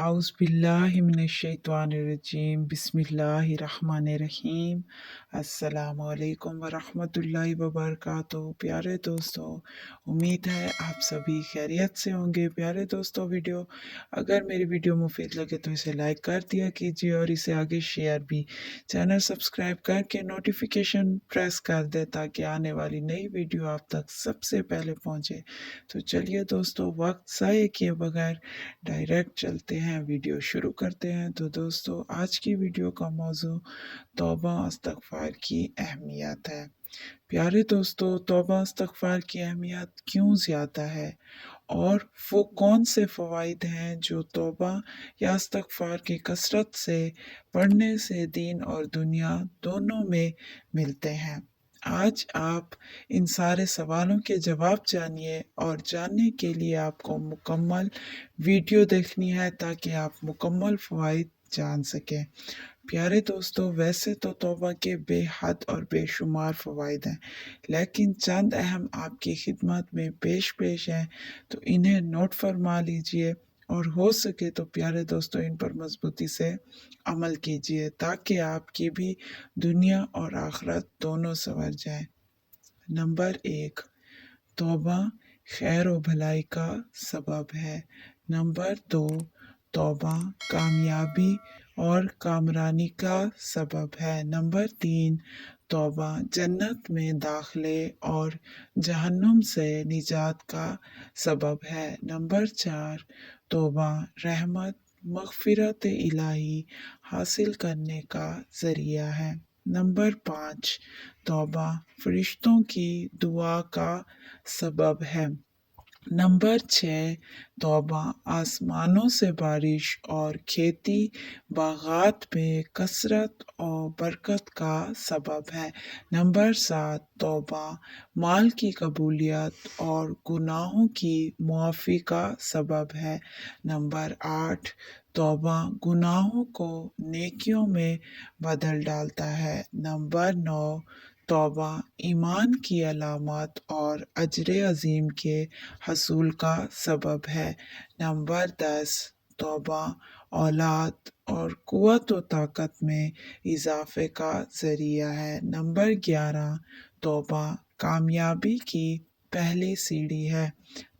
आउज़ बिल्लाहि मिनश्शैतानिर्रजीम बिस्मिल्लाहिर्रहमानिर्रहीम। अस्सलामु अलैकुम व रहमतुल्लाहि व बरकातुहू। प्यारे दोस्तों, उम्मीद है आप सभी खैरियत से होंगे। प्यारे दोस्तों, अगर मेरी वीडियो मुफीद लगे तो इसे लाइक कर दिया कीजिए और इसे आगे शेयर भी। चैनल सब्सक्राइब करके नोटिफिकेशन प्रेस कर दे ताकि आने वाली नई वीडियो आप तक सबसे पहले पहुंचे। तो चलिए दोस्तों, वक्त ज़ाय किए बगैर डायरेक्ट चलते हैं, वीडियो शुरू करते हैं। तो दोस्तों, आज की वीडियो का मौजू तौबा इस्तग़फ़ार की अहमियत है। प्यारे दोस्तों, तौबा इस्तग़फ़ार की अहमियत क्यों ज़्यादा है और वो कौन से फ़वाइद हैं जो तौबा या इस्तग़फ़ार की कसरत से पढ़ने से दीन और दुनिया दोनों में मिलते हैं। आज आप इन सारे सवालों के जवाब जानिए और जानने के लिए आपको मुकम्मल वीडियो देखनी है ताकि आप मुकम्मल फ़वाइद जान सकें। प्यारे दोस्तों, वैसे तो तौबा के बेहद और बेशुमार फ़वाइद हैं, लेकिन चंद अहम आपकी खिदमत में पेश हैं, तो इन्हें नोट फरमा लीजिए और हो सके तो प्यारे दोस्तों इन पर मजबूती से अमल कीजिए ताकि आपकी भी दुनिया और आखिरत दोनों संवर जाए। नंबर 1, तौबा खैर व भलाई का सबब है। नंबर 2, तौबा कामयाबी और कामरानी का सबब है। नंबर 3, तौबा जन्नत में दाखिले और जहन्नुम से निजात का सबब है। नंबर 4, तौबा रहमत मग़फ़िरत इलाही हासिल करने का ज़रिया है। नंबर 5, तौबा फरिश्तों की दुआ का सबब है। नंबर 6, तौबा आसमानों से बारिश और खेती बागात में कसरत और बरकत का सबब है। नंबर 7, तौबा माल की कबूलियत और गुनाहों की मुआफ़ी का सबब है। नंबर 8, तौबा गुनाहों को नेकियों में बदल डालता है। नंबर 9, तौबा ईमान की अलामत और अजर अज़ीम के हसूल का सबब है। नंबर 10, तौबा औलाद और क़ुव्वत व ताकत में इजाफ़े का ज़रिया है। नंबर 11, तौबा कामयाबी की पहली सीढ़ी है।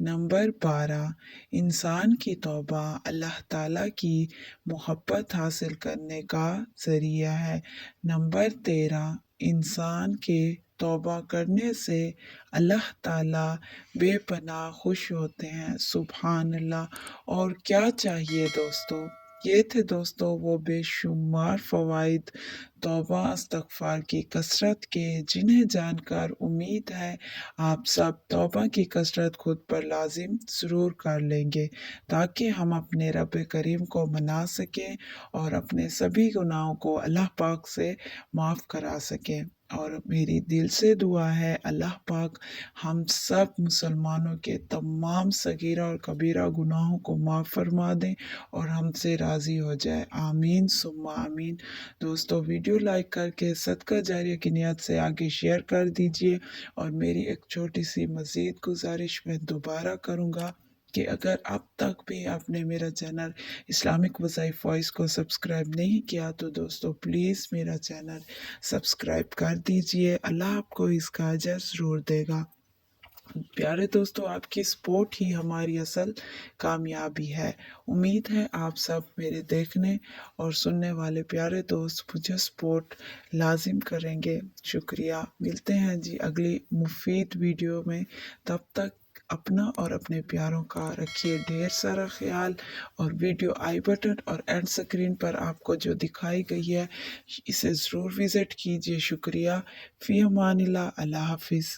नंबर 12, इंसान की तौबा अल्लाह ताला की मोहब्बत हासिल करने का ज़रिया है। नंबर 13, इंसान के तौबा करने से अल्लाह ताला बेपनाह खुश होते हैं। सुभान अल्लाह। और क्या चाहिए दोस्तों, ये थे दोस्तों वो बेशुमार फ़वाइद तौबा इस्तग़फ़ार की कसरत के, जिन्हें जानकर उम्मीद है आप सब तौबा की कसरत खुद पर लाजिम ज़रूर कर लेंगे ताकि हम अपने रब करीम को मना सकें और अपने सभी गुनाहों को अल्लाह पाक से माफ़ करा सकें। और मेरी दिल से दुआ है अल्लाह पाक हम सब मुसलमानों के तमाम सगीरा और कबीरा गुनाहों को माफ़ फरमा दें और हमसे राज़ी हो जाए। आमीन सुम्मा आमीन। दोस्तों, वीडियो लाइक करके सदका जारिया की नियत से आगे शेयर कर दीजिए। और मेरी एक छोटी सी मज़ीद गुजारिश मैं दोबारा करूँगा कि अगर अब तक भी आपने मेरा चैनल इस्लामिक वज़ाइफ वॉइस को सब्सक्राइब नहीं किया तो दोस्तों प्लीज़ मेरा चैनल सब्सक्राइब कर दीजिए। अल्लाह आपको इसका अजर ज़रूर देगा। प्यारे दोस्तों, आपकी सपोर्ट ही हमारी असल कामयाबी है। उम्मीद है आप सब मेरे देखने और सुनने वाले प्यारे दोस्त मुझे सपोर्ट लाजिम करेंगे। शुक्रिया। मिलते हैं जी अगली मुफीद वीडियो में। तब तक अपना और अपने प्यारों का रखिए ढेर सारा ख्याल। और वीडियो आई बटन और एंड स्क्रीन पर आपको जो दिखाई गई है इसे ज़रूर विज़िट कीजिए। शुक्रिया। फ़ी अमानिल्लाह। अल्लाह हाफ़िज़।